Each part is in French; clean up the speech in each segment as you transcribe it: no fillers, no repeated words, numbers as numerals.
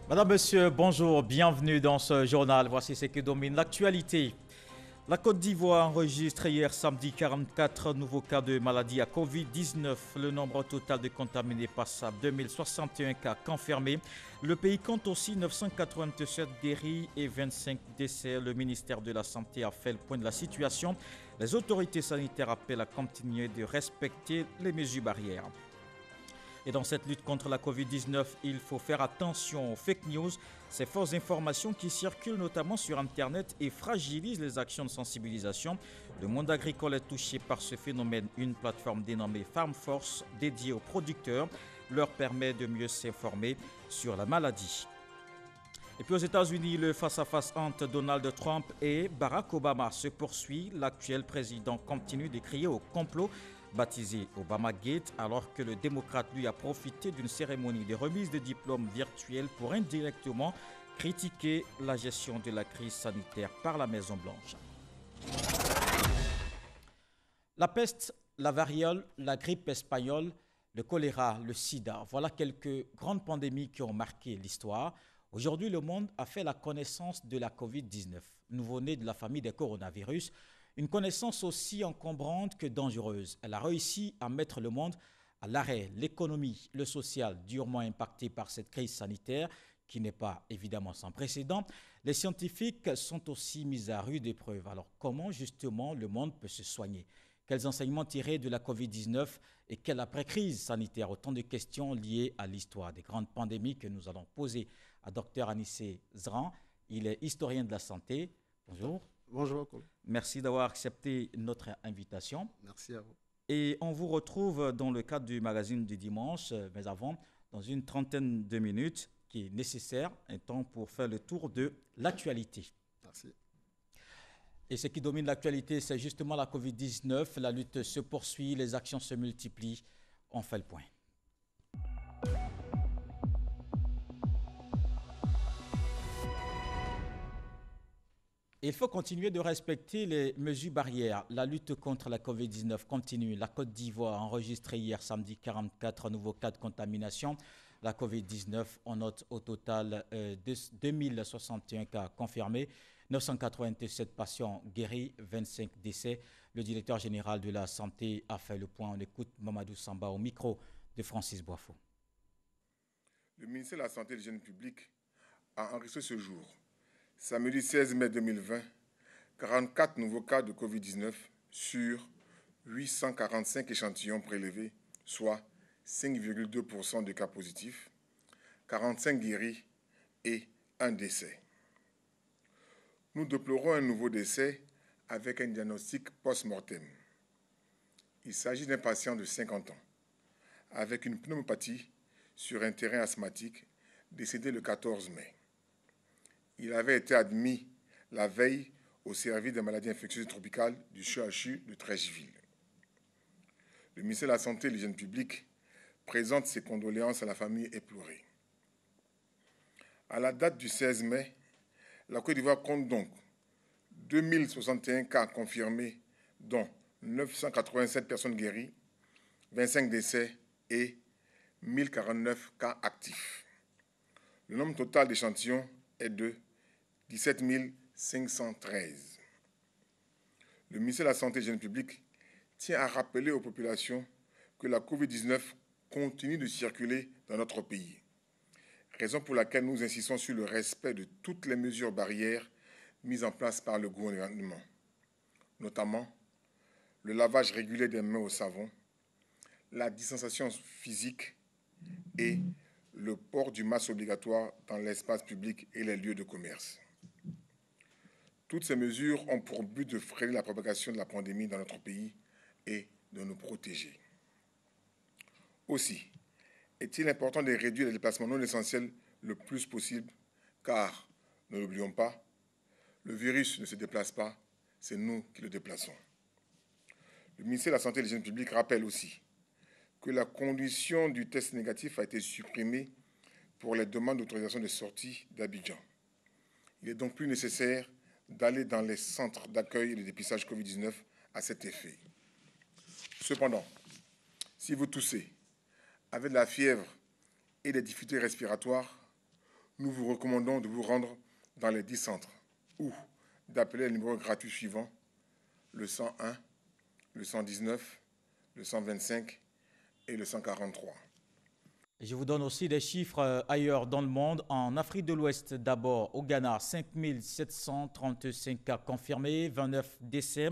Madame, Monsieur, bonjour, bienvenue dans ce journal. Voici ce qui domine l'actualité. La Côte d'Ivoire enregistre hier samedi 44 nouveaux cas de maladie à Covid-19. Le nombre total de contaminés passe à 2061 cas confirmés. Le pays compte aussi 987 guéris et 25 décès. Le ministère de la Santé a fait le point de la situation. Les autorités sanitaires appellent à continuer de respecter les mesures barrières. Et dans cette lutte contre la Covid-19, il faut faire attention aux fake news, ces fausses informations qui circulent notamment sur Internet et fragilisent les actions de sensibilisation. Le monde agricole est touché par ce phénomène. Une plateforme dénommée Farm Force, dédiée aux producteurs, leur permet de mieux s'informer sur la maladie. Et puis aux États-Unis, le face-à-face entre Donald Trump et Barack Obama se poursuit. L'actuel président continue de crier au complot baptisé Obama Gate, alors que le démocrate lui a profité d'une cérémonie de remise de diplômes virtuels pour indirectement critiquer la gestion de la crise sanitaire par la Maison-Blanche. La peste, la variole, la grippe espagnole, le choléra, le sida, voilà quelques grandes pandémies qui ont marqué l'histoire. Aujourd'hui, le monde a fait la connaissance de la Covid-19, nouveau-né de la famille des coronavirus, une connaissance aussi encombrante que dangereuse. Elle a réussi à mettre le monde à l'arrêt, l'économie, le social, durement impacté par cette crise sanitaire qui n'est pas évidemment sans précédent. Les scientifiques sont aussi mis à rude épreuve. Alors comment justement le monde peut se soigner? Quels enseignements tirer de la Covid-19 et quelle après-crise sanitaire? Autant de questions liées à l'histoire des grandes pandémies que nous allons poser à Dr Anissé Zran. Il est historien de la santé. Bonjour. Bonjour. Merci d'avoir accepté notre invitation. Merci à vous. Et on vous retrouve dans le cadre du magazine du dimanche, mais avant, dans une trentaine de minutes, qui est nécessaire, un temps pour faire le tour de l'actualité. Merci. Et ce qui domine l'actualité, c'est justement la Covid-19. La lutte se poursuit, les actions se multiplient. On fait le point. Il faut continuer de respecter les mesures barrières. La lutte contre la Covid-19 continue. La Côte d'Ivoire a enregistré hier samedi 44 nouveaux cas de contamination. La Covid-19, on note au total 2061 cas confirmés, 987 patients guéris, 25 décès. Le directeur général de la santé a fait le point. On écoute Mamadou Samba au micro de Francis Boifo. Le ministère de la Santé et de l'Hygiène publique a enregistré ce jour, samedi 16 mai 2020, 44 nouveaux cas de Covid-19 sur 845 échantillons prélevés, soit 5,2% de cas positifs, 45 guéris et un décès. Nous déplorons un nouveau décès avec un diagnostic post-mortem. Il s'agit d'un patient de 50 ans avec une pneumopathie sur un terrain asthmatique décédé le 14 mai. Il avait été admis la veille au service des maladies infectieuses tropicales du CHU de Treichville. Le ministère de la Santé et de l'Hygiène publique présente ses condoléances à la famille éplorée. À la date du 16 mai, la Côte d'Ivoire compte donc 2061 cas confirmés, dont 987 personnes guéries, 25 décès et 1049 cas actifs. Le nombre total d'échantillons est de 17 513. Le ministère de la Santé et de l'Hygiène publique tient à rappeler aux populations que la Covid-19 continue de circuler dans notre pays, raison pour laquelle nous insistons sur le respect de toutes les mesures barrières mises en place par le gouvernement, notamment le lavage régulier des mains au savon, la distanciation physique et le port du masque obligatoire dans l'espace public et les lieux de commerce. Toutes ces mesures ont pour but de freiner la propagation de la pandémie dans notre pays et de nous protéger. Aussi, est-il important de réduire les déplacements non essentiels le plus possible, car, ne l'oublions pas, le virus ne se déplace pas, c'est nous qui le déplaçons. Le ministère de la Santé et de l'Hygiène publique rappelle aussi que la condition du test négatif a été supprimée pour les demandes d'autorisation de sortie d'Abidjan. Il est donc plus nécessaire d'aller dans les centres d'accueil et de dépistage Covid-19 à cet effet. Cependant, si vous toussez, avez de la fièvre et des difficultés respiratoires, nous vous recommandons de vous rendre dans les 10 centres ou d'appeler le numéro gratuit suivant, le 101, le 119, le 125 et le 143. Je vous donne aussi des chiffres ailleurs dans le monde. En Afrique de l'Ouest, d'abord, au Ghana, 5 735 cas confirmés, 29 décès.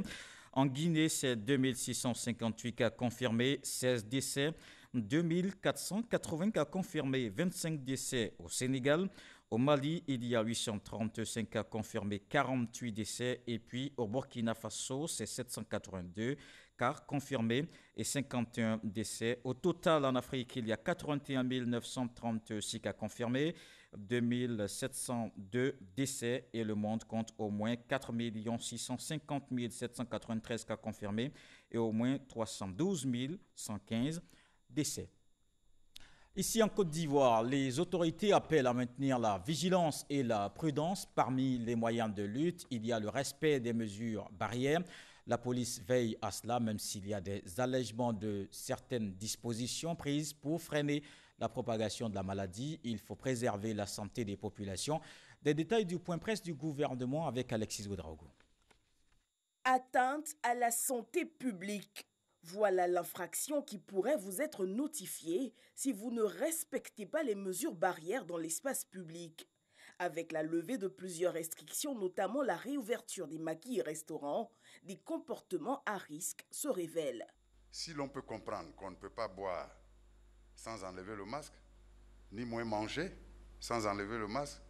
En Guinée, c'est 2658 cas confirmés, 16 décès. 2480 cas confirmés, 25 décès au Sénégal. Au Mali, il y a 835 cas confirmés, 48 décès. Et puis au Burkina Faso, c'est 782 cas confirmés et 51 décès. Au total, en Afrique, il y a 81 936 cas confirmés, 2702 décès et le monde compte au moins 4 650 793 cas confirmés et au moins 312 115 décès. Ici en Côte d'Ivoire, les autorités appellent à maintenir la vigilance et la prudence. Parmi les moyens de lutte, il y a le respect des mesures barrières. La police veille à cela, même s'il y a des allègements de certaines dispositions prises pour freiner la propagation de la maladie. Il faut préserver la santé des populations. Des détails du point presse du gouvernement avec Alexis Ouedraogo. Atteinte à la santé publique. Voilà l'infraction qui pourrait vous être notifiée si vous ne respectez pas les mesures barrières dans l'espace public. Avec la levée de plusieurs restrictions, notamment la réouverture des maquis et restaurants, des comportements à risque se révèlent. Si l'on peut comprendre qu'on ne peut pas boire sans enlever le masque, ni moins manger sans enlever le masque,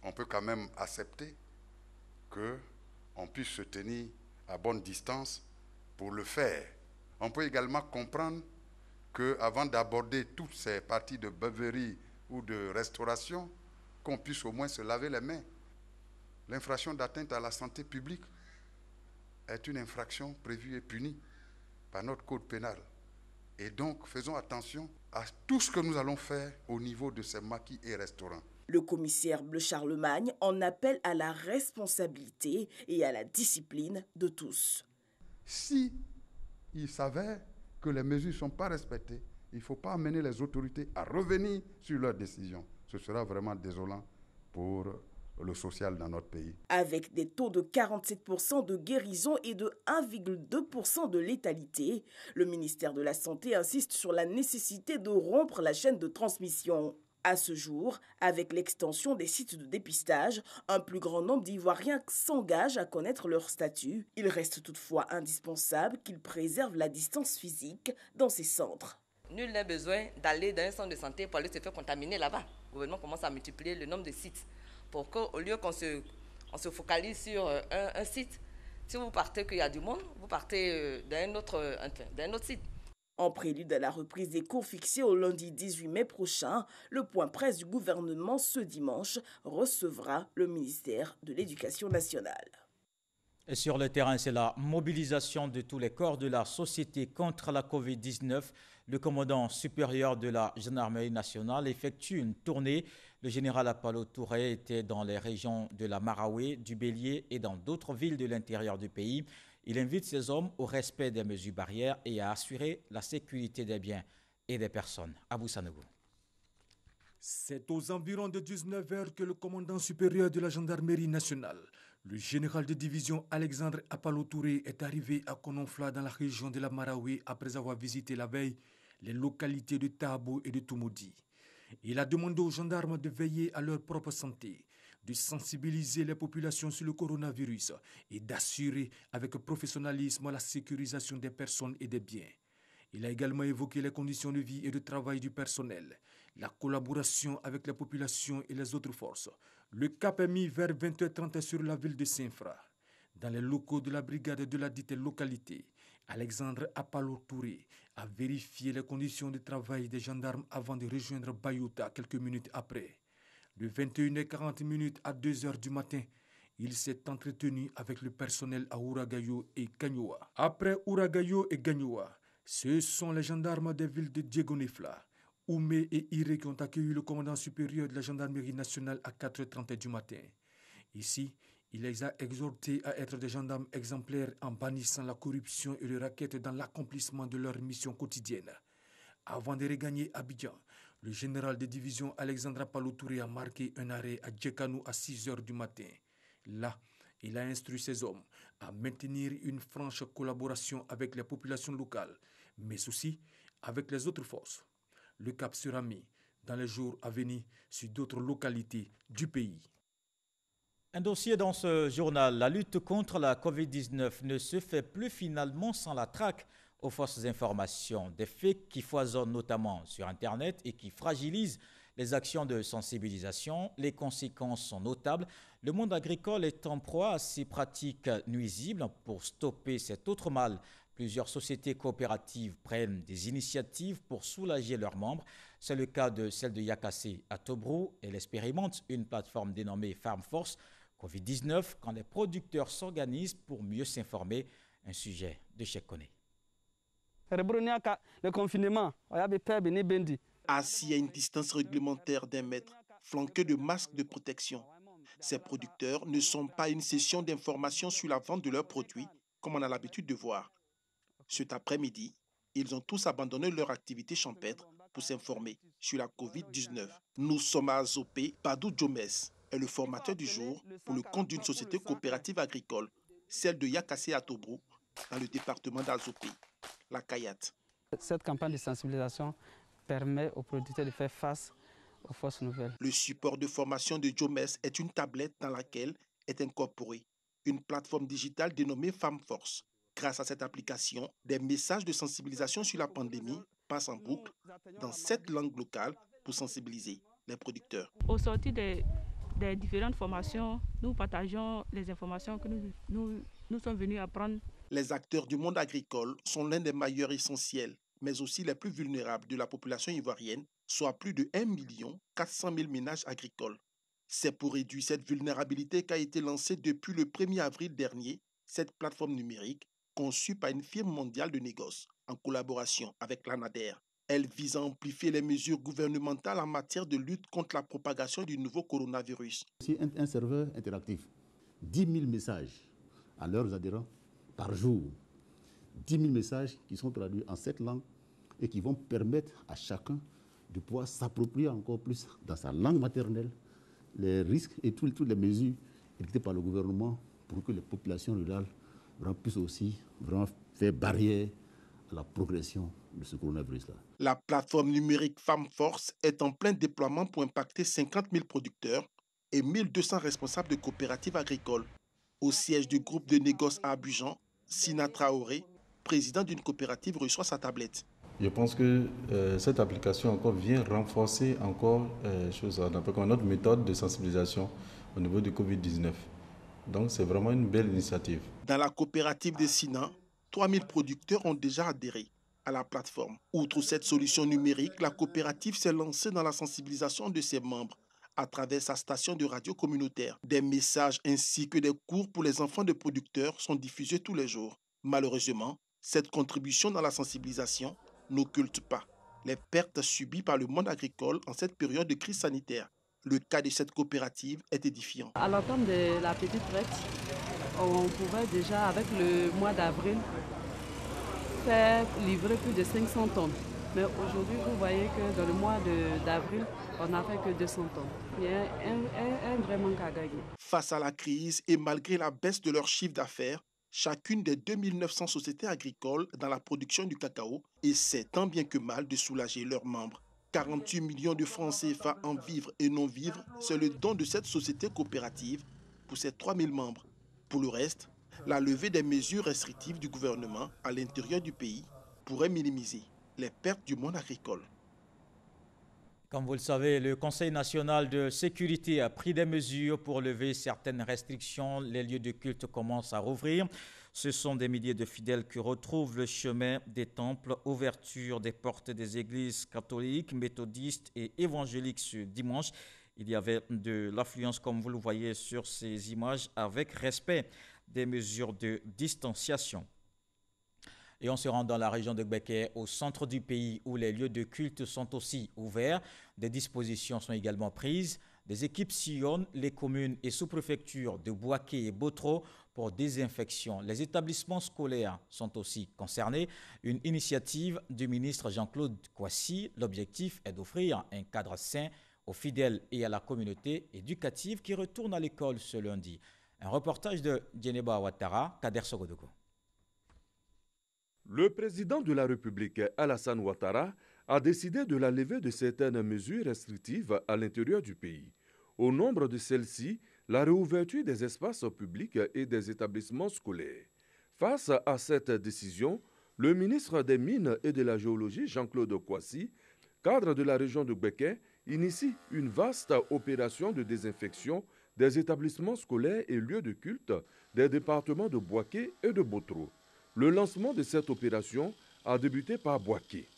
on peut quand même accepter qu'on puisse se tenir à bonne distance pour le faire. On peut également comprendre qu'avant d'aborder toutes ces parties de beuverie ou de restauration, qu'on puisse au moins se laver les mains. L'infraction d'atteinte à la santé publique est une infraction prévue et punie par notre code pénal. Et donc, faisons attention à tout ce que nous allons faire au niveau de ces maquis et restaurants. Le commissaire Bleu Charlemagne en appelle à la responsabilité et à la discipline de tous. Si il s'avère que les mesures ne sont pas respectées, il ne faut pas amener les autorités à revenir sur leurs décisions. Ce sera vraiment désolant pour le social dans notre pays. Avec des taux de 47% de guérison et de 1,2% de létalité, le ministère de la Santé insiste sur la nécessité de rompre la chaîne de transmission. À ce jour, avec l'extension des sites de dépistage, un plus grand nombre d'Ivoiriens s'engagent à connaître leur statut. Il reste toutefois indispensable qu'ils préservent la distance physique dans ces centres. Nul n'a besoin d'aller dans un centre de santé pour aller se faire contaminer là-bas. Le gouvernement commence à multiplier le nombre de sites pour qu'au lieu qu'on se focalise sur un site, si vous partez qu'il y a du monde, vous partez d'un autre site. En prélude à la reprise des cours fixés au lundi 18 mai prochain, le point presse du gouvernement ce dimanche recevra le ministère de l'Éducation nationale. Et sur le terrain, c'est la mobilisation de tous les corps de la société contre la Covid-19. Le commandant supérieur de la gendarmerie nationale effectue une tournée. Le général Apollo Touré était dans les régions de la Maraoué, du Bélier et dans d'autres villes de l'intérieur du pays. Il invite ces hommes au respect des mesures barrières et à assurer la sécurité des biens et des personnes. Abou Sanogo. C'est aux environs de 19h que le commandant supérieur de la gendarmerie nationale, le général de division Alexandre Apollo Touré, est arrivé à Kononfla dans la région de la Maraoué après avoir visité la veille les localités de Tabo et de Toumoudi. Il a demandé aux gendarmes de veiller à leur propre santé, de sensibiliser les populations sur le coronavirus et d'assurer avec professionnalisme la sécurisation des personnes et des biens. Il a également évoqué les conditions de vie et de travail du personnel, la collaboration avec la population et les autres forces. Le cap est mis vers 20h30 sur la ville de Saint-Fra. Dans les locaux de la brigade de la dite localité, Alexandre Apollo Touré a vérifié les conditions de travail des gendarmes avant de rejoindre Bayouta quelques minutes après. De 21h40 à 2h du matin, il s'est entretenu avec le personnel à Ouragayo et Gagnoa. Après Ouragayo et Gagnoa, ce sont les gendarmes des villes de Diegonefla, Oumé et Iré qui ont accueilli le commandant supérieur de la gendarmerie nationale à 4h30 du matin. Ici, il les a exhortés à être des gendarmes exemplaires en bannissant la corruption et le racket dans l'accomplissement de leur mission quotidienne. Avant de regagner Abidjan, Le général de division Alexandre Apalo-Touré a marqué un arrêt à Djekanou à 6 h du matin. Là, il a instruit ses hommes à maintenir une franche collaboration avec les populations locales, mais aussi avec les autres forces. Le cap sera mis dans les jours à venir sur d'autres localités du pays. Un dossier dans ce journal, la lutte contre la COVID-19 ne se fait plus finalement sans la traque aux fausses informations, des faits qui foisonnent notamment sur Internet et qui fragilisent les actions de sensibilisation. Les conséquences sont notables. Le monde agricole est en proie à ces pratiques nuisibles. Pour stopper cet autre mal, plusieurs sociétés coopératives prennent des initiatives pour soulager leurs membres. C'est le cas de celle de Yakassé à Tobrou. Elle expérimente une plateforme dénommée Farm Force COVID-19 quand les producteurs s'organisent pour mieux s'informer. Un sujet de Cheikh Koné. Le confinement, assis à une distance réglementaire d'1 mètre, flanqués de masques de protection. Ces producteurs ne sont pas à une session d'information sur la vente de leurs produits, comme on a l'habitude de voir. Cet après-midi, ils ont tous abandonné leur activité champêtre pour s'informer sur la COVID-19. Nous sommes à Azopé. Badou Jomes est le formateur du jour pour le compte d'une société coopérative agricole, celle de Yakassé à Tobrou, dans le département d'Azopé, la Kayat. Cette campagne de sensibilisation permet aux producteurs de faire face aux fausses nouvelles. Le support de formation de Jomes est une tablette dans laquelle est incorporée une plateforme digitale dénommée Farm Force. Grâce à cette application, des messages de sensibilisation sur la pandémie passent en boucle dans 7 langues locales pour sensibiliser les producteurs. Au sortir des différentes formations, nous partageons les informations que nous sommes venus apprendre. Les acteurs du monde agricole sont l'un des mailleurs essentiels, mais aussi les plus vulnérables de la population ivoirienne, soit plus de 1 400 000 ménages agricoles. C'est pour réduire cette vulnérabilité qu'a été lancée depuis le 1er avril dernier cette plateforme numérique conçue par une firme mondiale de négoce en collaboration avec l'ANADER. Elle vise à amplifier les mesures gouvernementales en matière de lutte contre la propagation du nouveau coronavirus. C'est un serveur interactif. 10 000 messages à leurs adhérents par jour. 10 000 messages qui sont traduits en 7 langues et qui vont permettre à chacun de pouvoir s'approprier encore plus dans sa langue maternelle les risques et toutes les mesures édictées par le gouvernement pour que les populations rurales puissent aussi vraiment faire barrière à la progression de ce coronavirus-là. La plateforme numérique Farm Force est en plein déploiement pour impacter 50 000 producteurs et 1 200 responsables de coopératives agricoles. Au siège du groupe de négoce à Abidjan, Sina Traoré, président d'une coopérative, reçoit sa tablette. Je pense que cette application encore vient renforcer encore notre méthode de sensibilisation au niveau du Covid-19. Donc c'est vraiment une belle initiative. Dans la coopérative de Sina, 3000 producteurs ont déjà adhéré à la plateforme. Outre cette solution numérique, la coopérative s'est lancée dans la sensibilisation de ses membres à travers sa station de radio communautaire. Des messages ainsi que des cours pour les enfants de producteurs sont diffusés tous les jours. Malheureusement, cette contribution dans la sensibilisation n'occulte pas les pertes subies par le monde agricole en cette période de crise sanitaire. Le cas de cette coopérative est édifiant. À l'entame de la petite traite, on pouvait déjà, avec le mois d'avril, faire livrer plus de 500 tonnes. Mais aujourd'hui, vous voyez que dans le mois d'avril, on n'a fait que 200 tonnes. Il y a un vrai manque à gagner. Face à la crise et malgré la baisse de leur chiffre d'affaires, chacune des 2900 sociétés agricoles dans la production du cacao essaie tant bien que mal de soulager leurs membres. 48 millions de francs CFA en vivre et non vivre, c'est le don de cette société coopérative pour ses 3000 membres. Pour le reste, la levée des mesures restrictives du gouvernement à l'intérieur du pays pourrait minimiser les pertes du monde agricole. Comme vous le savez, le Conseil national de sécurité a pris des mesures pour lever certaines restrictions. Les lieux de culte commencent à rouvrir. Ce sont des milliers de fidèles qui retrouvent le chemin des temples. Ouverture des portes des églises catholiques, méthodistes et évangéliques ce dimanche. Il y avait de l'affluence, comme vous le voyez sur ces images, avec respect des mesures de distanciation. Et on se rend dans la région de Gbeke, au centre du pays, où les lieux de culte sont aussi ouverts. Des dispositions sont également prises. Des équipes sillonnent les communes et sous-préfectures de Bouaké et Botro pour désinfection. Les établissements scolaires sont aussi concernés. Une initiative du ministre Jean-Claude Kouassi. L'objectif est d'offrir un cadre sain aux fidèles et à la communauté éducative qui retourne à l'école ce lundi. Un reportage de Djeneba Ouattara, Kader Sogodoko. Le président de la République, Alassane Ouattara, a décidé de la levée de certaines mesures restrictives à l'intérieur du pays. Au nombre de celles-ci, la réouverture des espaces publics et des établissements scolaires. Face à cette décision, le ministre des Mines et de la Géologie, Jean-Claude Kouassi, cadre de la région de Béké, initie une vaste opération de désinfection des établissements scolaires et lieux de culte des départements de Bouaké et de Botro. Le lancement de cette opération a débuté par Bouaké.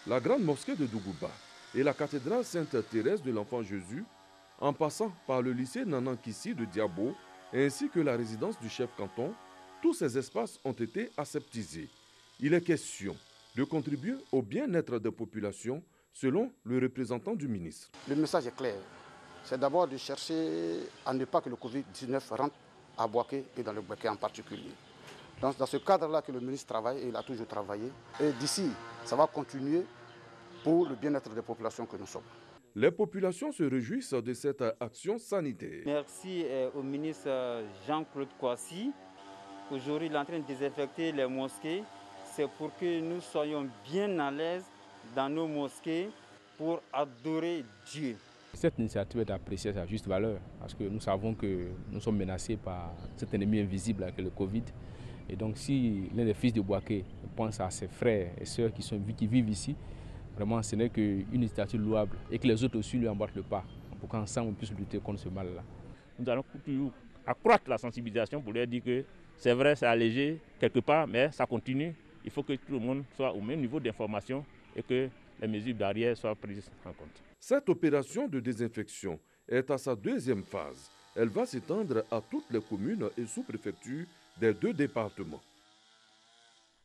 La grande mosquée de Dougouba et la cathédrale Sainte-Thérèse de l'Enfant Jésus, en passant par le lycée Nanankissi de Diabo, ainsi que la résidence du chef canton, tous ces espaces ont été aseptisés. Il est question de contribuer au bien-être des populations, selon le représentant du ministre. Le message est clair. C'est d'abord de chercher à ne pas que le Covid-19 rentre à Bouaké et dans le Bouaké en particulier. Donc, dans ce cadre-là que le ministre travaille, et il a toujours travaillé. Et d'ici, ça va continuer pour le bien-être des populations que nous sommes. Les populations se réjouissent de cette action sanitaire. Merci au ministre Jean-Claude Kouassi. Aujourd'hui, il est en train de désinfecter les mosquées. C'est pour que nous soyons bien à l'aise dans nos mosquées pour adorer Dieu. Cette initiative est appréciée à sa juste valeur parce que nous savons que nous sommes menacés par cet ennemi invisible que le Covid. Et donc si l'un des fils de Bouaké pense à ses frères et sœurs qui vivent ici, vraiment ce n'est qu'une initiative louable et que les autres aussi lui emboîtent le pas pour qu'ensemble on puisse lutter contre ce mal-là. Nous allons toujours accroître la sensibilisation pour leur dire que c'est vrai, c'est allégé quelque part, mais ça continue. Il faut que tout le monde soit au même niveau d'information et que les mesures barrières soient prises en compte. Cette opération de désinfection est à sa deuxième phase. Elle va s'étendre à toutes les communes et sous-préfectures des deux départements.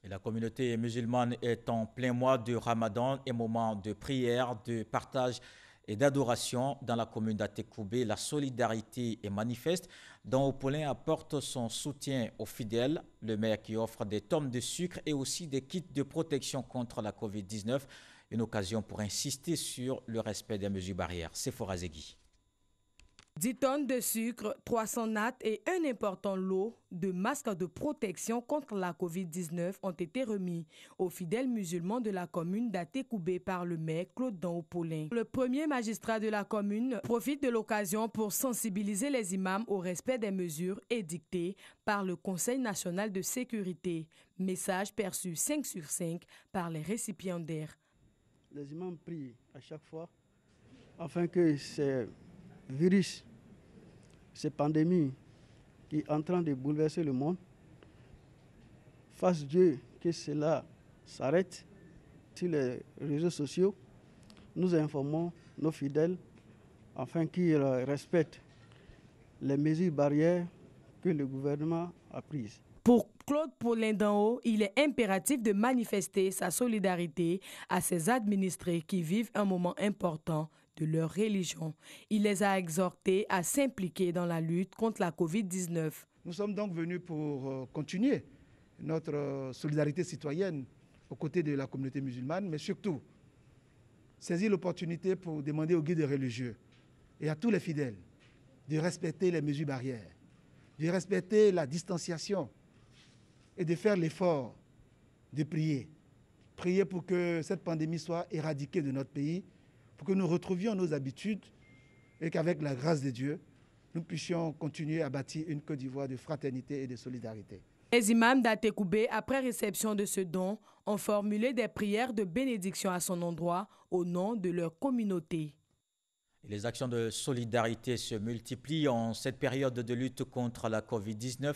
Et la communauté musulmane est en plein mois de Ramadan et moment de prière, de partage et d'adoration dans la commune d'Atekoubé. La solidarité est manifeste. Don Opoulin apporte son soutien aux fidèles. Le maire qui offre des tonnes de sucre et aussi des kits de protection contre la Covid-19. Une occasion pour insister sur le respect des mesures barrières. Sephora Zegui. 10 tonnes de sucre, 300 nattes et un important lot de masques de protection contre la COVID-19 ont été remis aux fidèles musulmans de la commune d'Atekoubé par le maire Claude Don Opoulin. Le premier magistrat de la commune profite de l'occasion pour sensibiliser les imams au respect des mesures édictées par le Conseil national de sécurité. Message perçu 5 sur 5 par les récipiendaires. Les imams prient à chaque fois afin que ces virus, ces pandémies qui sont en train de bouleverser le monde, fasse Dieu que cela s'arrête. Sur les réseaux sociaux, nous informons nos fidèles afin qu'ils respectent les mesures barrières que le gouvernement a prises. Pour Claude Paulin d'en haut, il est impératif de manifester sa solidarité à ses administrés qui vivent un moment important de leur religion. Il les a exhortés à s'impliquer dans la lutte contre la COVID-19. Nous sommes donc venus pour continuer notre solidarité citoyenne aux côtés de la communauté musulmane, mais surtout saisir l'opportunité pour demander aux guides religieux et à tous les fidèles de respecter les mesures barrières, de respecter la distanciation et de faire l'effort de prier. Prier pour que cette pandémie soit éradiquée de notre pays, pour que nous retrouvions nos habitudes et qu'avec la grâce de Dieu, nous puissions continuer à bâtir une Côte d'Ivoire de fraternité et de solidarité. Les imams d'Atekoubé, après réception de ce don, ont formulé des prières de bénédiction à son endroit au nom de leur communauté. Les actions de solidarité se multiplient en cette période de lutte contre la COVID-19.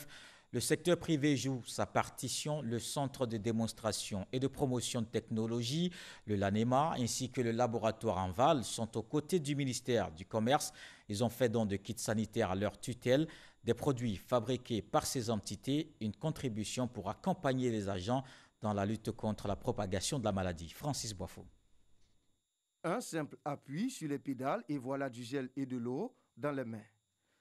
Le secteur privé joue sa partition. Le centre de démonstration et de promotion de technologie, le LANEMA, ainsi que le laboratoire Enval sont aux côtés du ministère du Commerce. Ils ont fait don de kits sanitaires à leur tutelle, des produits fabriqués par ces entités, une contribution pour accompagner les agents dans la lutte contre la propagation de la maladie. Francis Boifo. Un simple appui sur les pédales et voilà du gel et de l'eau dans les mains.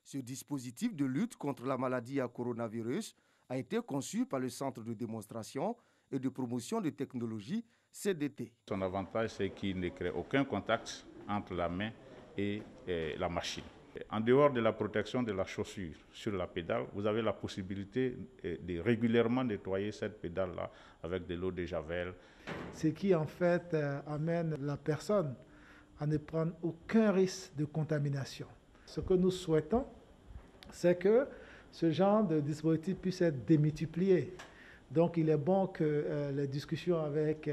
Ce dispositif de lutte contre la maladie à coronavirus a été conçu par le Centre de démonstration et de promotion de technologie CDT. Son avantage, c'est qu'il ne crée aucun contact entre la main et la machine. En dehors de la protection de la chaussure sur la pédale, vous avez la possibilité de régulièrement nettoyer cette pédale-là avec de l'eau de javel. Ce qui en fait amène la personne à ne prendre aucun risque de contamination. Ce que nous souhaitons, c'est que ce genre de dispositif puisse être démultiplié. Donc il est bon que les discussions avec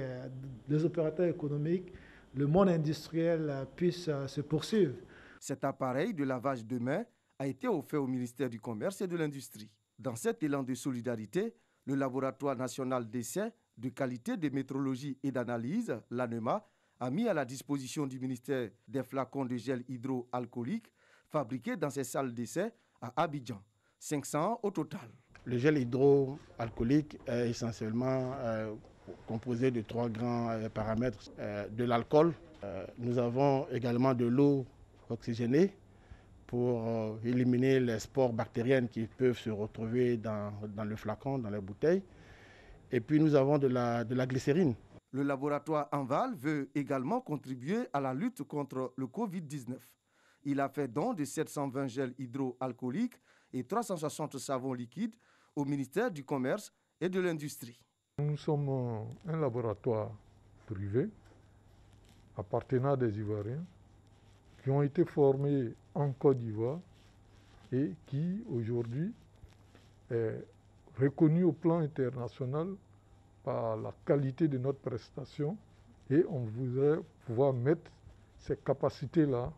les opérateurs économiques, le monde industriel puissent se poursuivre. Cet appareil de lavage de mains a été offert au ministère du Commerce et de l'Industrie. Dans cet élan de solidarité, le Laboratoire national d'essais de qualité de métrologie et d'analyse, l'ANEMA, a mis à la disposition du ministère des flacons de gel hydroalcoolique fabriqués dans ses salles d'essai à Abidjan. 500 au total. Le gel hydroalcoolique est essentiellement composé de 3 grands paramètres. De l'alcool, nous avons également de l'eau oxygénée pour éliminer les spores bactériennes qui peuvent se retrouver dans le flacon, dans les bouteilles. Et puis nous avons de la glycérine. Le laboratoire Enval veut également contribuer à la lutte contre le Covid-19. Il a fait don de 720 gels hydroalcooliques et 360 savons liquides au ministère du Commerce et de l'Industrie. Nous sommes un laboratoire privé appartenant à des Ivoiriens qui ont été formés en Côte d'Ivoire et qui aujourd'hui est reconnu au plan international par la qualité de notre prestation, et on voudrait pouvoir mettre ces capacités-là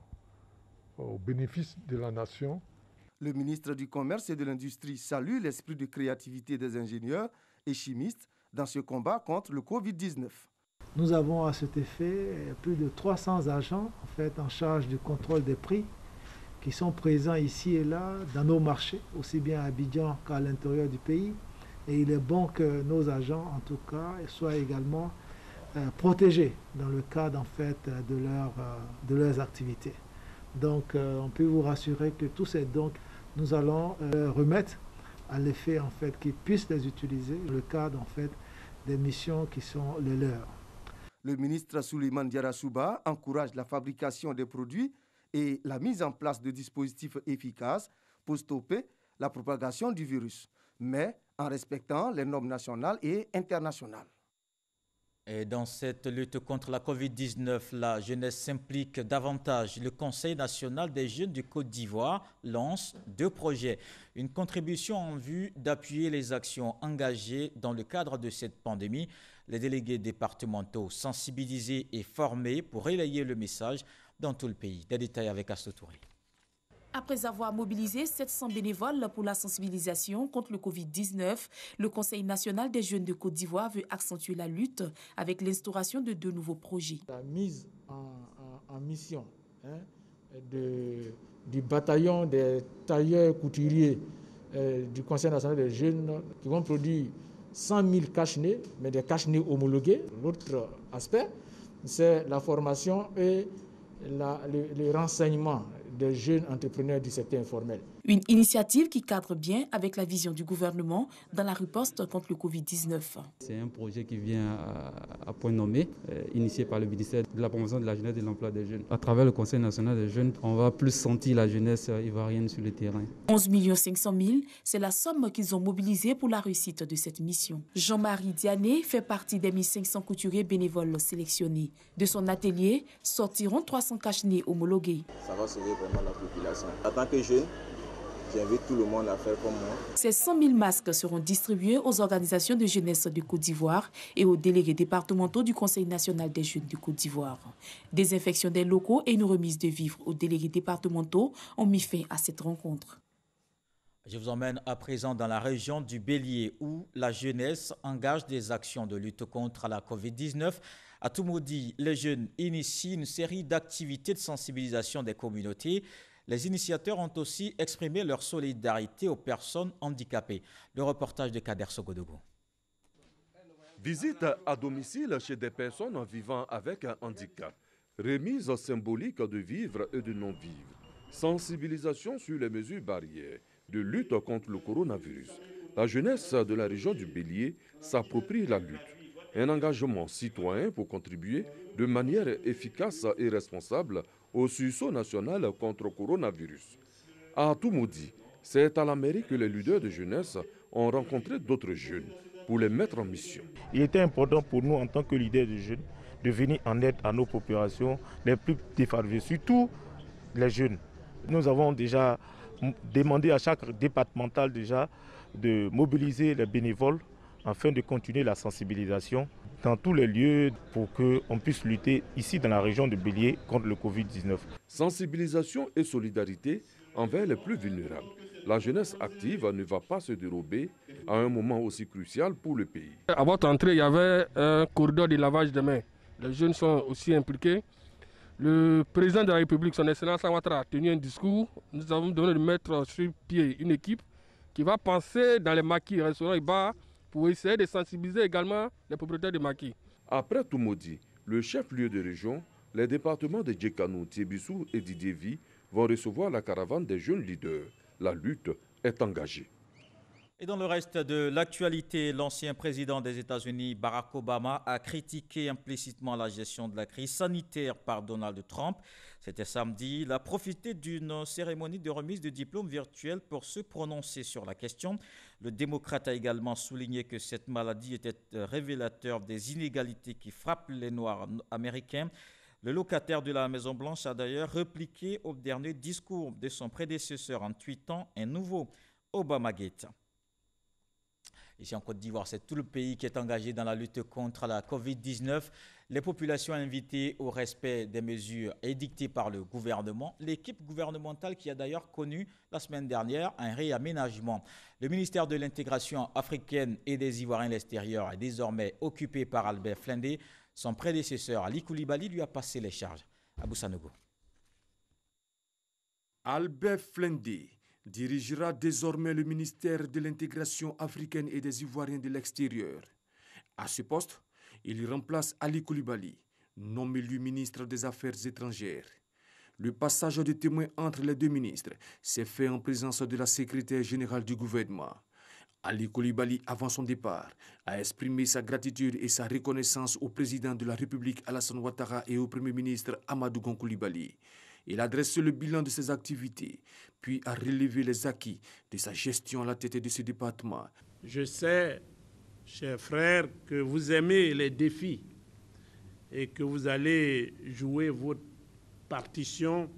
au bénéfice de la nation. Le ministre du Commerce et de l'Industrie salue l'esprit de créativité des ingénieurs et chimistes dans ce combat contre le Covid-19. Nous avons à cet effet plus de 300 agents en charge du contrôle des prix qui sont présents ici et là dans nos marchés, aussi bien à Abidjan qu'à l'intérieur du pays. Et il est bon que nos agents, en tout cas, soient également protégés dans le cadre de leurs activités. Donc, on peut vous rassurer que tous ces dons, nous allons remettre à l'effet qu'ils puissent les utiliser dans le cadre des missions qui sont les leurs. Le ministre Souleymane Diarra encourage la fabrication des produits et la mise en place de dispositifs efficaces pour stopper la propagation du virus, mais en respectant les normes nationales et internationales. Et dans cette lutte contre la Covid-19, la jeunesse s'implique davantage. Le Conseil national des jeunes du Côte d'Ivoire lance 2 projets. Une contribution en vue d'appuyer les actions engagées dans le cadre de cette pandémie. Les délégués départementaux sensibilisés et formés pour relayer le message dans tout le pays. Des détails avec Astou Touré. Après avoir mobilisé 700 bénévoles pour la sensibilisation contre le Covid-19, le Conseil national des jeunes de Côte d'Ivoire veut accentuer la lutte avec l'instauration de 2 nouveaux projets. La mise en mission du bataillon des tailleurs couturiers du Conseil national des jeunes qui vont produire 100 000 cache-nez, mais des cache-nez homologués. L'autre aspect, c'est la formation et le renseignement des jeunes entrepreneurs du secteur informel. Une initiative qui cadre bien avec la vision du gouvernement dans la riposte contre le Covid-19. C'est un projet qui vient à point nommé, initié par le ministère de la promotion de la jeunesse et de l'emploi des jeunes. À travers le Conseil national des jeunes, on va plus sentir la jeunesse ivoirienne sur le terrain. 11 500 000, c'est la somme qu'ils ont mobilisée pour la réussite de cette mission. Jean-Marie Diané fait partie des 1500 couturiers bénévoles sélectionnés. De son atelier sortiront 300 cache-nez homologués. Ça va sauver vraiment la population. En tant que jeune, j'invite tout le monde à faire comme moi. Ces 100 000 masques seront distribués aux organisations de jeunesse de Côte d'Ivoire et aux délégués départementaux du Conseil national des jeunes de Côte d'Ivoire. Désinfection des locaux et une remise de vivres aux délégués départementaux ont mis fin à cette rencontre. Je vous emmène à présent dans la région du Bélier où la jeunesse engage des actions de lutte contre la Covid-19. À Toumoudi, les jeunes initient une série d'activités de sensibilisation des communautés. Les initiateurs ont aussi exprimé leur solidarité aux personnes handicapées. Le reportage de Kader Sogodogo. Visite à domicile chez des personnes vivant avec un handicap. remise symbolique de vivre et de non-vivre, sensibilisation sur les mesures barrières de lutte contre le coronavirus. La jeunesse de la région du Bélier s'approprie la lutte. Un engagement citoyen pour contribuer de manière efficace et responsable au sursaut national contre le coronavirus. À Toumoudi, c'est à la mairie que les leaders de jeunesse ont rencontré d'autres jeunes pour les mettre en mission. Il était important pour nous en tant que leaders de jeunes de venir en aide à nos populations les plus défavorisées, surtout les jeunes. Nous avons déjà demandé à chaque départemental déjà de mobiliser les bénévoles afin de continuer la sensibilisation dans tous les lieux pour qu'on puisse lutter ici dans la région de Bélier contre le Covid-19. Sensibilisation et solidarité envers les plus vulnérables. La jeunesse active ne va pas se dérober à un moment aussi crucial pour le pays. À votre entrée, il y avait un corridor de lavage de mains. Les jeunes sont aussi impliqués. Le président de la République, son Excellence Ouattara, a tenu un discours. Nous avons donné de mettre sur pied une équipe qui va penser dans les maquis, restaurants et bars pour essayer de sensibiliser également les propriétaires de maquis. Après Toumoudi, le chef-lieu de région, les départements de Djekanou, Tiébissou et Didievi vont recevoir la caravane des jeunes leaders. La lutte est engagée. Et dans le reste de l'actualité, l'ancien président des États-Unis, Barack Obama, a critiqué implicitement la gestion de la crise sanitaire par Donald Trump. C'était samedi. Il a profité d'une cérémonie de remise de diplôme virtuelle pour se prononcer sur la question. Le démocrate a également souligné que cette maladie était révélateur des inégalités qui frappent les Noirs américains. Le locataire de la Maison-Blanche a d'ailleurs répliqué au dernier discours de son prédécesseur en tweetant un nouveau Obamagate. Ici en Côte d'Ivoire, c'est tout le pays qui est engagé dans la lutte contre la Covid-19. Les populations invitées au respect des mesures édictées par le gouvernement. L'équipe gouvernementale qui a d'ailleurs connu la semaine dernière un réaménagement. Le ministère de l'intégration africaine et des Ivoiriens de l'extérieur est désormais occupé par Albert Flindé. Son prédécesseur Ali Koulibaly lui a passé les charges. Abou Sanogo. Albert Flindé dirigera désormais le ministère de l'intégration africaine et des Ivoiriens de l'extérieur. À ce poste, il remplace Ali Koulibaly, nommé lui ministre des Affaires étrangères. Le passage de témoin entre les deux ministres s'est fait en présence de la secrétaire générale du gouvernement. Ali Koulibaly, avant son départ, a exprimé sa gratitude et sa reconnaissance au président de la République Alassane Ouattara et au premier ministre Amadou Gon Coulibaly. Il a dressé le bilan de ses activités, puis a relevé les acquis de sa gestion à la tête de ce département. Je sais, chers frères, que vous aimez les défis et que vous allez jouer votre partition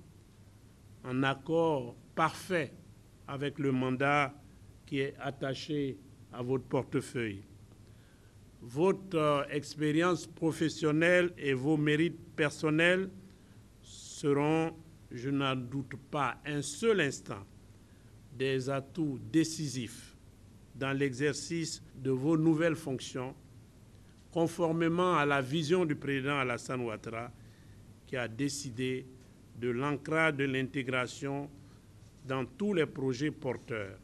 en accord parfait avec le mandat qui est attaché à votre portefeuille. Votre expérience professionnelle et vos mérites personnels seront, je n'en doute pas un seul instant, des atouts décisifs dans l'exercice de vos nouvelles fonctions, conformément à la vision du président Alassane Ouattara, qui a décidé de l'ancrage de l'intégration dans tous les projets porteurs.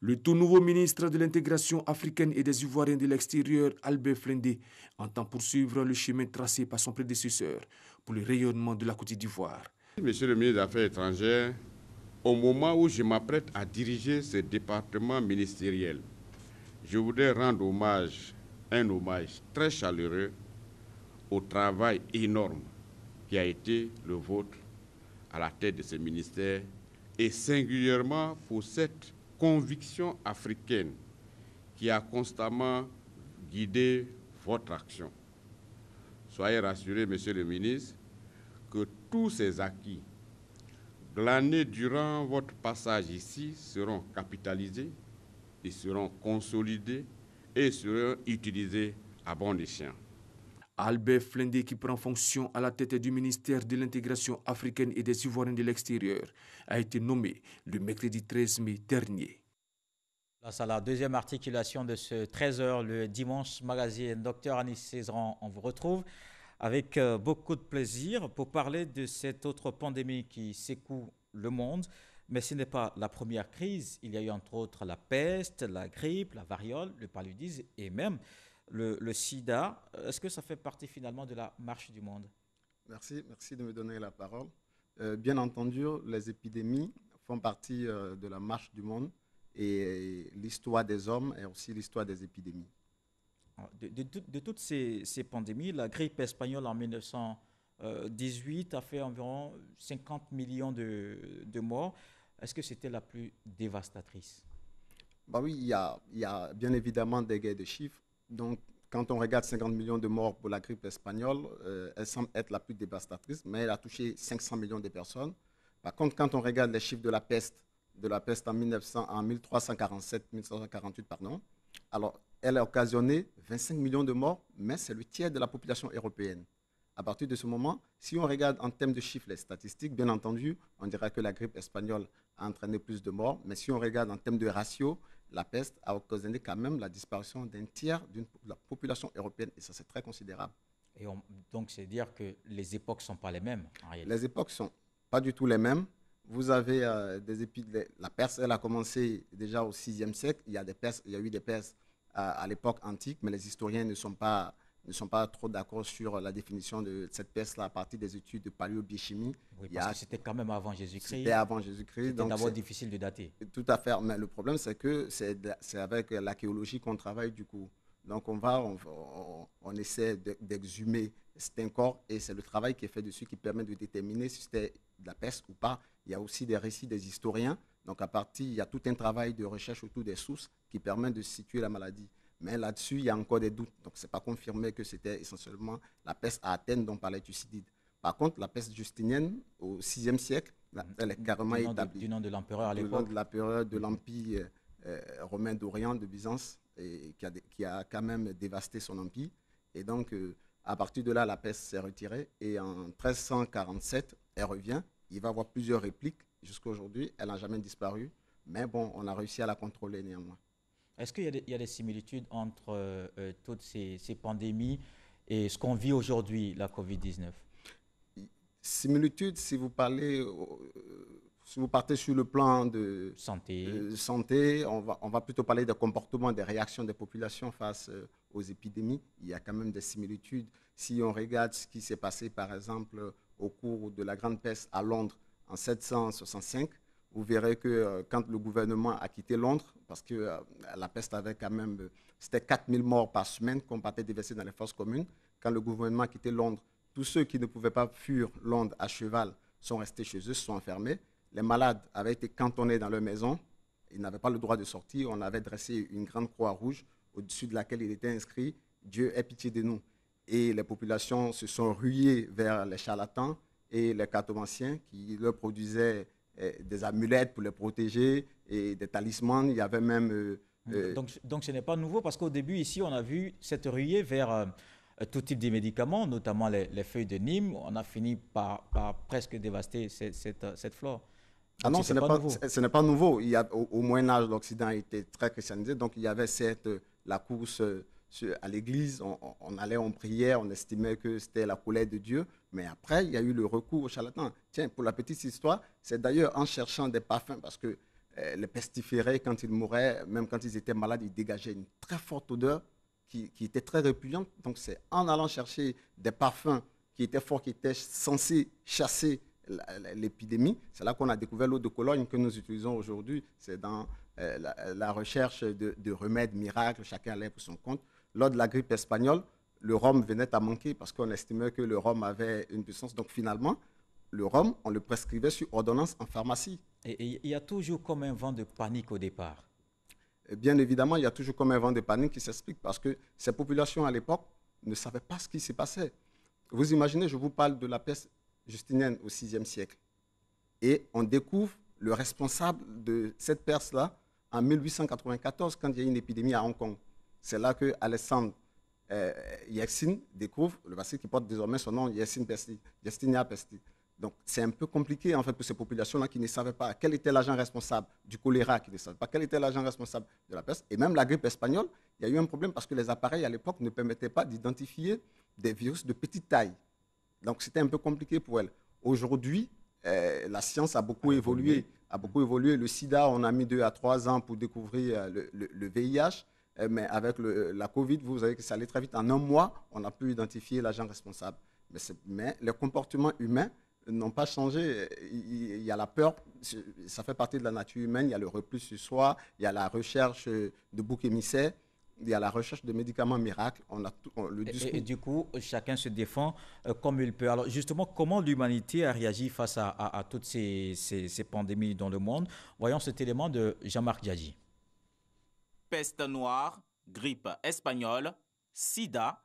Le tout nouveau ministre de l'intégration africaine et des Ivoiriens de l'extérieur, Albert Flindé, entend poursuivre le chemin tracé par son prédécesseur pour le rayonnement de la Côte d'Ivoire. Monsieur le ministre des Affaires étrangères, au moment où je m'apprête à diriger ce département ministériel, je voudrais rendre un hommage très chaleureux au travail énorme qui a été le vôtre à la tête de ce ministère et singulièrement pour cette conviction africaine qui a constamment guidé votre action. Soyez rassurés, monsieur le ministre, que tous ces acquis glanés durant votre passage ici seront capitalisés, ils seront consolidés et seront utilisés à bon escient. Albert Flindé, qui prend fonction à la tête du ministère de l'intégration africaine et des Ivoiriens de l'extérieur, a été nommé le mercredi 13 mai dernier. Place à la deuxième articulation de ce 13h, le dimanche magazine. Docteur Anis Cézran, on vous retrouve avec beaucoup de plaisir pour parler de cette autre pandémie qui secoue le monde. Mais ce n'est pas la première crise. Il y a eu entre autres la peste, la grippe, la variole, le paludisme et même le sida. Est-ce que ça fait partie finalement de la marche du monde? Merci de me donner la parole. Bien entendu, les épidémies font partie de la marche du monde et l'histoire des hommes est aussi l'histoire des épidémies. De toutes ces pandémies, la grippe espagnole en 1918 a fait environ 50 millions de morts. Est-ce que c'était la plus dévastatrice? Bah oui, il y a bien évidemment des guerres de chiffres. Donc, quand on regarde 50 millions de morts pour la grippe espagnole, elle semble être la plus dévastatrice, mais elle a touché 500 millions de personnes. Par contre, quand on regarde les chiffres de la peste en 1347-1348, alors elle a occasionné 25 millions de morts, mais c'est le tiers de la population européenne. À partir de ce moment, si on regarde en termes de chiffres les statistiques, bien entendu, on dirait que la grippe espagnole a entraîné plus de morts, mais si on regarde en termes de ratio, la peste a occasionné quand même la disparition d'un tiers de la population européenne, et ça c'est très considérable. Et donc c'est dire que les époques ne sont pas les mêmes en réalité. Les époques ne sont pas du tout les mêmes. Vous avez la peste, elle a commencé déjà au VIe siècle. Il y a eu des pestes à l'époque antique, mais les historiens ne sont pas trop d'accord sur la définition de cette peste-là à partir des études de paléobiochimie. Oui, parce que c'était quand même avant Jésus-Christ. C'était avant Jésus-Christ. C'était d'abord difficile de dater. Tout à fait. Mais le problème, c'est que c'est avec l'archéologie qu'on travaille du coup. Donc on essaie d'exhumer certains corps et c'est le travail qui est fait dessus qui permet de déterminer si c'était de la peste ou pas. Il y a aussi des récits des historiens. Donc il y a tout un travail de recherche autour des sources qui permet de situer la maladie. Mais là-dessus, il y a encore des doutes. Donc, ce n'est pas confirmé que c'était essentiellement la peste à Athènes dont parlait Thucydide. Par contre, la peste justinienne, au VIe siècle, elle est carrément établie. Du nom de l'empereur à l'époque. Du nom de l'empereur de l'Empire romain d'Orient, de Byzance, et qui a quand même dévasté son empire. Et donc, à partir de là, la peste s'est retirée. Et en 1347, elle revient. Il va y avoir plusieurs répliques. Jusqu'à aujourd'hui, elle n'a jamais disparu. Mais bon, on a réussi à la contrôler néanmoins. Est-ce qu'il y a des similitudes entre toutes ces pandémies et ce qu'on vit aujourd'hui, la COVID-19? Similitudes, si vous partez sur le plan de santé, on va plutôt parler des comportements, des réactions des populations face aux épidémies. Il y a quand même des similitudes. Si on regarde ce qui s'est passé, par exemple, au cours de la Grande Peste à Londres en 765, vous verrez que quand le gouvernement a quitté Londres, parce que la peste avait quand même, c'était 4000 morts par semaine qu'on partait déverser dans les fosses communes. Quand le gouvernement a quitté Londres, tous ceux qui ne pouvaient pas fuir Londres à cheval sont restés chez eux, se sont enfermés. Les malades avaient été cantonnés dans leur maison. Ils n'avaient pas le droit de sortir. On avait dressé une grande croix rouge au-dessus de laquelle il était inscrit « Dieu ait pitié de nous ». Et les populations se sont ruées vers les charlatans et les cartomanciens qui leur produisaient des amulettes pour les protéger et des talismans. Il y avait même... Donc ce n'est pas nouveau parce qu'au début, ici, on a vu cette ruée vers tout type de médicaments, notamment les feuilles de Nîmes. On a fini par presque dévaster cette flore. Ah non, ce n'est pas nouveau. Il y a, au Moyen-Âge, l'Occident était très christianisé. Donc, il y avait la course à l'église. On allait, on priait, on estimait que c'était la colère de Dieu. Mais après, il y a eu le recours aux charlatans. Tiens, pour la petite histoire, c'est d'ailleurs en cherchant des parfums, parce que les pestiférés, quand ils mouraient, même quand ils étaient malades, ils dégageaient une très forte odeur qui était très répugnante. Donc, c'est en allant chercher des parfums qui étaient forts, qui étaient censés chasser l'épidémie. C'est là qu'on a découvert l'eau de Cologne que nous utilisons aujourd'hui. C'est dans la recherche de remèdes miracles, chacun allait pour son compte. Lors de la grippe espagnole, le rhum venait à manquer parce qu'on estimait que le rhum avait une puissance. Donc finalement, le rhum, on le prescrivait sur ordonnance en pharmacie. Et il y a toujours comme un vent de panique au départ. Et bien évidemment, il y a toujours comme un vent de panique qui s'explique parce que ces populations à l'époque ne savaient pas ce qui se passait. Vous imaginez, je vous parle de la peste justinienne au VIe siècle. Et on découvre le responsable de cette peste-là en 1894, quand il y a eu une épidémie à Hong Kong. C'est là que Alexandre Yersin découvre le vaccin qui porte désormais son nom, Yersinia pestis. Donc c'est un peu compliqué en fait pour ces populations-là qui ne savaient pas quel était l'agent responsable du choléra, qui ne savaient pas quel était l'agent responsable de la peste. Et même la grippe espagnole, il y a eu un problème parce que les appareils à l'époque ne permettaient pas d'identifier des virus de petite taille. Donc c'était un peu compliqué pour elle. Aujourd'hui, la science a beaucoup évolué. Le sida, on a mis 2 à 3 ans pour découvrir le VIH. Mais avec la Covid, vous savez que ça allait très vite. En un mois, on a pu identifier l'agent responsable. Mais les comportements humains n'ont pas changé. Il y a la peur, ça fait partie de la nature humaine, il y a le repli sur soi, il y a la recherche de boucs émissaires, il y a la recherche de médicaments miracles. Et du coup, chacun se défend comme il peut. Alors justement, comment l'humanité a réagi face à toutes ces pandémies dans le monde? Voyons cet élément de Jean-Marc Djadji. Peste noire, grippe espagnole, sida,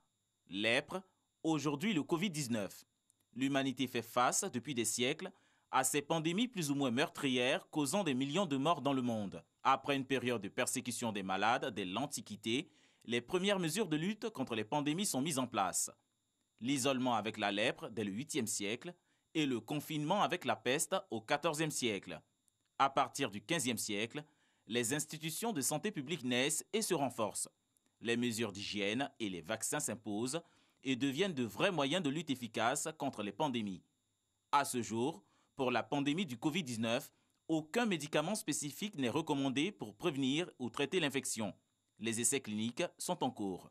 lèpre, aujourd'hui le Covid-19. L'humanité fait face, depuis des siècles, à ces pandémies plus ou moins meurtrières causant des millions de morts dans le monde. Après une période de persécution des malades dès l'Antiquité, les premières mesures de lutte contre les pandémies sont mises en place. L'isolement avec la lèpre dès le 8e siècle et le confinement avec la peste au 14e siècle. À partir du 15e siècle, les institutions de santé publique naissent et se renforcent. Les mesures d'hygiène et les vaccins s'imposent et deviennent de vrais moyens de lutte efficaces contre les pandémies. À ce jour, pour la pandémie du Covid-19, aucun médicament spécifique n'est recommandé pour prévenir ou traiter l'infection. Les essais cliniques sont en cours.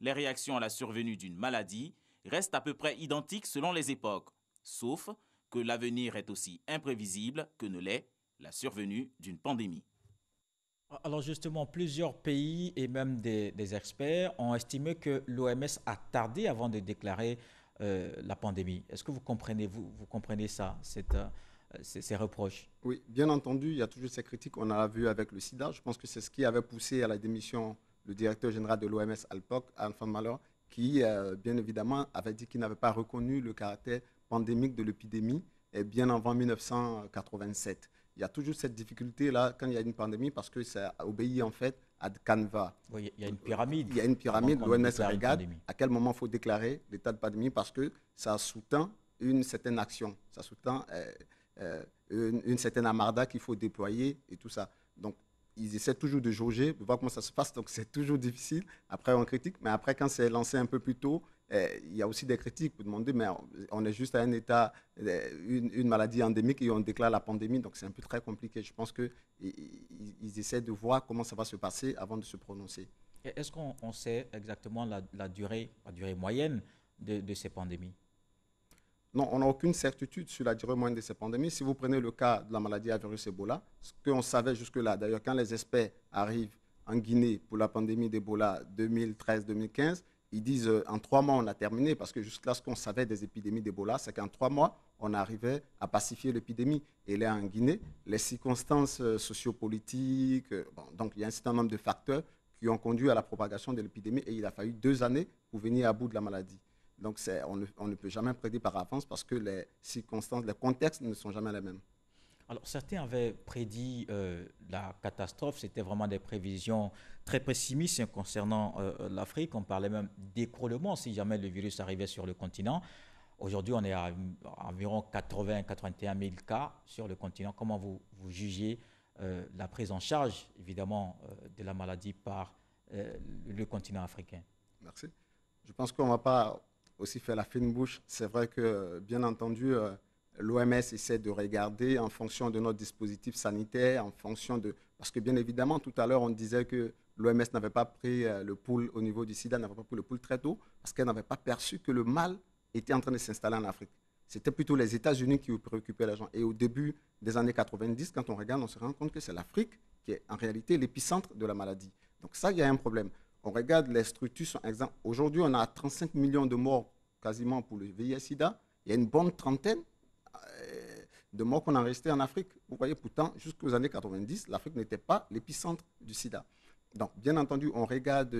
Les réactions à la survenue d'une maladie restent à peu près identiques selon les époques, sauf que l'avenir est aussi imprévisible que ne l'est la survenue d'une pandémie. Alors justement, plusieurs pays et même des experts ont estimé que l'OMS a tardé avant de déclarer la pandémie. Est-ce que vous comprenez ça, ces reproches? Oui, bien entendu, il y a toujours ces critiques. On a vu avec le sida. Je pense que c'est ce qui avait poussé à la démission le directeur général de l'OMS à l'époque, Alpha Malheur, qui, bien évidemment, avait dit qu'il n'avait pas reconnu le caractère pandémique de l'épidémie bien avant 1987. Il y a toujours cette difficulté-là quand il y a une pandémie parce que ça obéit en fait à des canevas. Oui, il y a une pyramide. Il y a une pyramide, l'OMS regarde à quel moment il faut déclarer l'état de pandémie parce que ça sous-tend une certaine action, ça sous-tend une certaine amarda qu'il faut déployer et tout ça. Donc, ils essaient toujours de jauger, de voir comment ça se passe, donc c'est toujours difficile. Après, on critique, mais après, quand c'est lancé un peu plus tôt, il y a aussi des critiques pour demander, mais on est juste à un état, une maladie endémique et on déclare la pandémie, donc c'est un peu très compliqué. Je pense qu'ils essaient de voir comment ça va se passer avant de se prononcer. Est-ce qu'on sait exactement la durée moyenne de ces pandémies? Non, on n'a aucune certitude sur la durée moyenne de ces pandémies. Si vous prenez le cas de la maladie à virus Ebola, ce qu'on savait jusque-là, d'ailleurs, quand les experts arrivent en Guinée pour la pandémie d'Ebola 2013-2015, ils disent en 3 mois, on a terminé, parce que jusque-là, ce qu'on savait des épidémies d'Ebola, c'est qu'en 3 mois, on arrivait à pacifier l'épidémie. Et là, en Guinée, les circonstances sociopolitiques, donc il y a un certain nombre de facteurs qui ont conduit à la propagation de l'épidémie et il a fallu 2 années pour venir à bout de la maladie. Donc, on ne peut jamais prédire par avance parce que les circonstances, les contextes ne sont jamais les mêmes. Alors, certains avaient prédit la catastrophe. C'était vraiment des prévisions très pessimistes concernant l'Afrique. On parlait même d'écroulement si jamais le virus arrivait sur le continent. Aujourd'hui, on est à environ 80-81 000 cas sur le continent. Comment vous jugez la prise en charge, évidemment, de la maladie par le continent africain? Merci. Je pense qu'on ne va pas aussi faire la fine bouche. C'est vrai que, bien entendu, l'OMS essaie de regarder en fonction de notre dispositif sanitaire, en fonction de... Parce que, bien évidemment, tout à l'heure, on disait que l'OMS n'avait pas pris le pouls au niveau du sida, n'avait pas pris le pouls très tôt, parce qu'elle n'avait pas perçu que le mal était en train de s'installer en Afrique. C'était plutôt les États-Unis qui préoccupaient les gens. Et au début des années 90, quand on regarde, on se rend compte que c'est l'Afrique qui est en réalité l'épicentre de la maladie. Donc ça, il y a un problème. On regarde les structures, sont exemples. Aujourd'hui, on a 35 millions de morts quasiment pour le VIH-Sida. Il y a une bonne trentaine de morts qu'on a enregistrées en Afrique. Vous voyez, pourtant, jusqu'aux années 90, l'Afrique n'était pas l'épicentre du sida. Donc, bien entendu, on regarde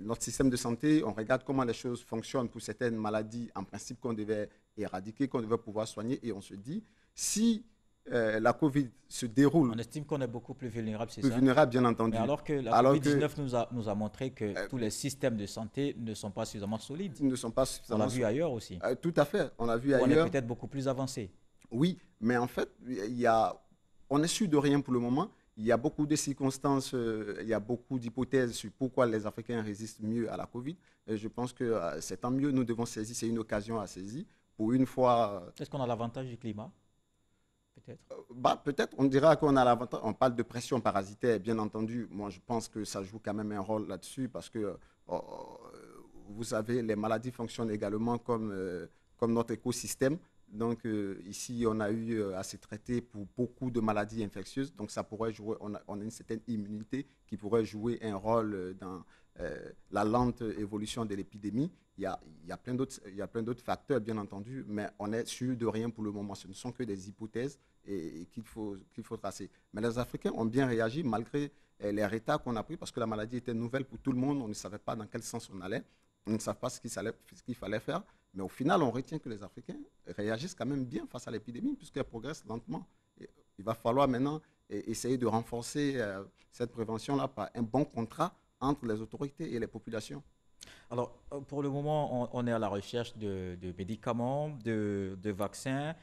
notre système de santé, on regarde comment les choses fonctionnent pour certaines maladies, en principe, qu'on devait éradiquer, qu'on devait pouvoir soigner, et on se dit, si la Covid se déroule... On estime qu'on est beaucoup plus vulnérable, c'est ça? Plus vulnérable, bien entendu. Mais alors que la Covid-19 nous a montré que tous les systèmes de santé ne sont pas suffisamment solides. Ils ne sont pas suffisamment solides. On l'a vu ailleurs aussi. Tout à fait, on l'a vu ailleurs. On est peut-être beaucoup plus avancé. Oui, mais en fait, on est sûr de rien pour le moment. Il y a beaucoup de circonstances, il y a beaucoup d'hypothèses sur pourquoi les Africains résistent mieux à la Covid. Et je pense que c'est tant mieux, nous devons saisir, c'est une occasion à saisir. Pour une fois... Est-ce qu'on a l'avantage du climat? Peut-être. Peut-être, on dira qu'on a l'avantage. On parle de pression parasitaire, bien entendu. Moi, je pense que ça joue quand même un rôle là-dessus parce que vous savez, les maladies fonctionnent également comme notre écosystème. Donc ici, on a eu à se traiter pour beaucoup de maladies infectieuses. Donc ça pourrait jouer, on a une certaine immunité qui pourrait jouer un rôle dans la lente évolution de l'épidémie. Il y a plein d'autres facteurs, bien entendu, mais on est sûr de rien pour le moment. Ce ne sont que des hypothèses et qu'il faut tracer. Mais les Africains ont bien réagi malgré les retards qu'on a pris parce que la maladie était nouvelle pour tout le monde. On ne savait pas dans quel sens on allait. On ne savait pas ce qu'il fallait faire. Mais au final, on retient que les Africains réagissent quand même bien face à l'épidémie puisqu'elle progresse lentement. Et il va falloir maintenant essayer de renforcer cette prévention-là par un bon contrat entre les autorités et les populations. Alors, pour le moment, on est à la recherche de médicaments, de vaccins,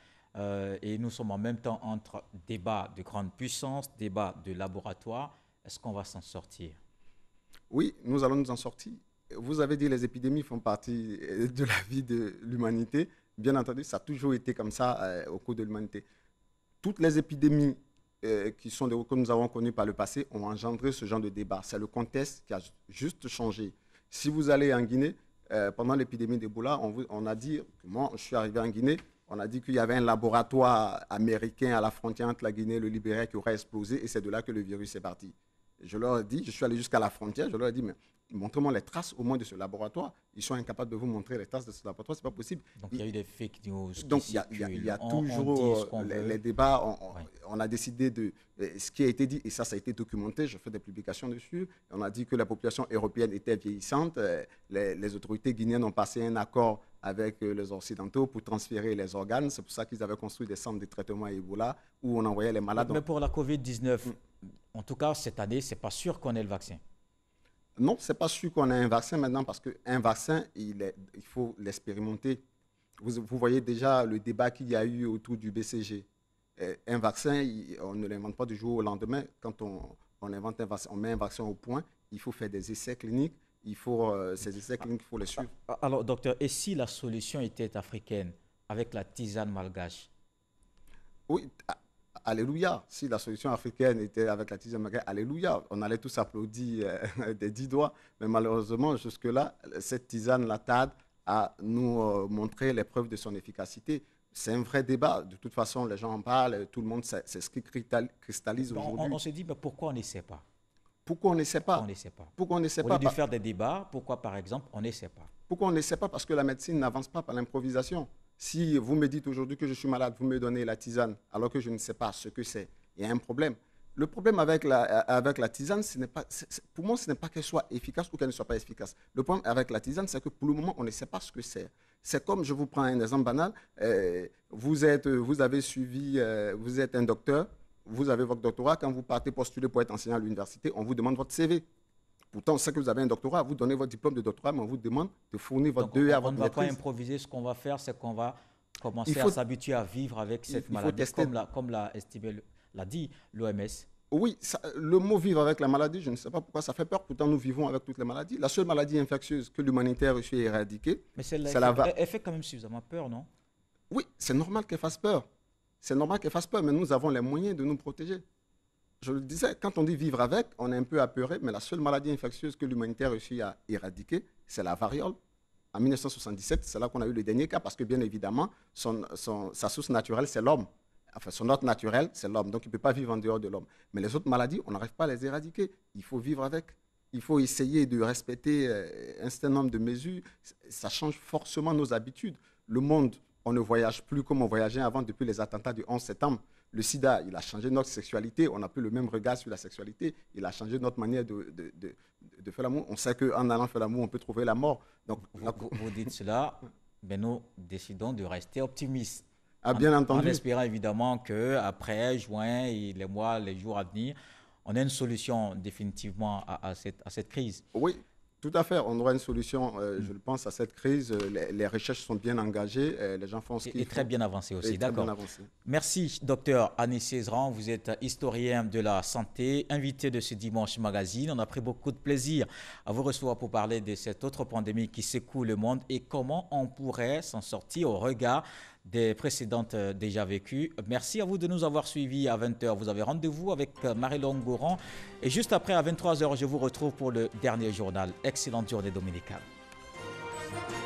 et nous sommes en même temps entre débats de grande puissance, débats de laboratoire. Est-ce qu'on va s'en sortir? Oui, nous allons nous en sortir. Vous avez dit que les épidémies font partie de la vie de l'humanité. Bien entendu, ça a toujours été comme ça au cours de l'humanité. Toutes les épidémies que nous avons connues par le passé ont engendré ce genre de débat. C'est le contexte qui a juste changé. Si vous allez en Guinée, pendant l'épidémie d'Ebola, on a dit, moi je suis arrivé en Guinée, on a dit qu'il y avait un laboratoire américain à la frontière entre la Guinée et le Libéria qui aurait explosé et c'est de là que le virus est parti. Je leur ai dit, je suis allé jusqu'à la frontière, je leur ai dit, mais montrez-moi les traces au moins de ce laboratoire. Ils sont incapables de vous montrer les traces de ce laboratoire, ce n'est pas possible. Donc il y a eu des fake news. Donc il y a toujours les débats. On a décidé de ce qui a été dit, et ça a été documenté, je fais des publications dessus. On a dit que la population européenne était vieillissante. Les autorités guinéennes ont passé un accord avec les Occidentaux pour transférer les organes. C'est pour ça qu'ils avaient construit des centres de traitement à Ebola où on envoyait les malades. Mais pour la COVID-19, en tout cas cette année, ce n'est pas sûr qu'on ait le vaccin. Non, ce n'est pas sûr qu'on ait un vaccin maintenant parce qu'un vaccin, il faut l'expérimenter. Vous voyez déjà le débat qu'il y a eu autour du BCG. Un vaccin, on ne l'invente pas du jour au lendemain. Quand on invente un vaccin, on met un vaccin au point, il faut faire des essais cliniques. Ces essais cliniques, il faut les suivre. Alors, docteur, et si la solution était africaine avec la tisane malgache? Oui, alléluia. Si la solution africaine était avec la tisane malgache, alléluia. On allait tous applaudir des 10 doigts. Mais malheureusement, jusque-là, cette tisane-là tarde à nous montrer les preuves de son efficacité. C'est un vrai débat. De toute façon, les gens en parlent, tout le monde, c'est ce qui cristallise aujourd'hui. On se dit, mais pourquoi on n'essaie pas? Pourquoi on n'essaie pas? Pourquoi on n'essaie pas? Au lieu de faire des débats, pourquoi, par exemple, on n'essaie pas? Pourquoi on n'essaie pas? Parce que la médecine n'avance pas par l'improvisation. Si vous me dites aujourd'hui que je suis malade, vous me donnez la tisane, alors que je ne sais pas ce que c'est, il y a un problème. Le problème avec la tisane, pour moi, ce n'est pas qu'elle soit efficace ou qu'elle ne soit pas efficace. Le problème avec la tisane, c'est que pour le moment, on ne sait pas ce que c'est. C'est comme, je vous prends un exemple banal, vous êtes un docteur, vous avez votre doctorat, quand vous partez postuler pour être enseignant à l'université, on vous demande votre CV. Pourtant, on sait que vous avez un doctorat, vous donnez votre diplôme de doctorat, mais on vous demande de fournir votre DEA à votre maîtrise. On ne va pas improviser, ce qu'on va faire, c'est qu'on va commencer à s'habituer à vivre avec cette maladie, comme l'a dit l'OMS. Oui, le mot vivre avec la maladie, je ne sais pas pourquoi ça fait peur, pourtant nous vivons avec toutes les maladies. La seule maladie infectieuse que l'humanité a réussi à éradiquer, c'est elle fait quand même suffisamment peur, non? Oui, c'est normal qu'elle fasse peur. C'est normal qu'elle fasse peur, mais nous avons les moyens de nous protéger. Je le disais, quand on dit vivre avec, on est un peu apeuré, mais la seule maladie infectieuse que l'humanité a réussi à éradiquer, c'est la variole. En 1977, c'est là qu'on a eu le dernier cas, parce que bien évidemment, sa source naturelle, c'est l'homme. Enfin, son hôte naturel, c'est l'homme, donc il ne peut pas vivre en dehors de l'homme. Mais les autres maladies, on n'arrive pas à les éradiquer. Il faut vivre avec. Il faut essayer de respecter un certain nombre de mesures. Ça change forcément nos habitudes. Le monde, on ne voyage plus comme on voyageait avant depuis les attentats du 11 septembre. Le sida, il a changé notre sexualité. On n'a plus le même regard sur la sexualité. Il a changé notre manière de faire l'amour. On sait qu'en allant faire l'amour, on peut trouver la mort. Donc, vous dites cela, mais nous décidons de rester optimistes. Ah, bien entendu. En espérant évidemment qu'après juin et les jours à venir, on ait une solution définitivement à cette crise. Oui. Tout à fait, on aura une solution, je le pense, à cette crise. Les recherches sont bien engagées, les gens font ce qu'ils font. Et très bien avancées aussi, d'accord. Merci, docteur Anis Cézran. Vous êtes historien de la santé, invité de ce Dimanche Magazine. On a pris beaucoup de plaisir à vous recevoir pour parler de cette autre pandémie qui secoue le monde et comment on pourrait s'en sortir au regard des précédentes déjà vécues. Merci à vous de nous avoir suivis à 20h. Vous avez rendez-vous avec Marie-Laure Goran. Et juste après, à 23h, je vous retrouve pour le dernier journal. Excellente journée dominicale. tous.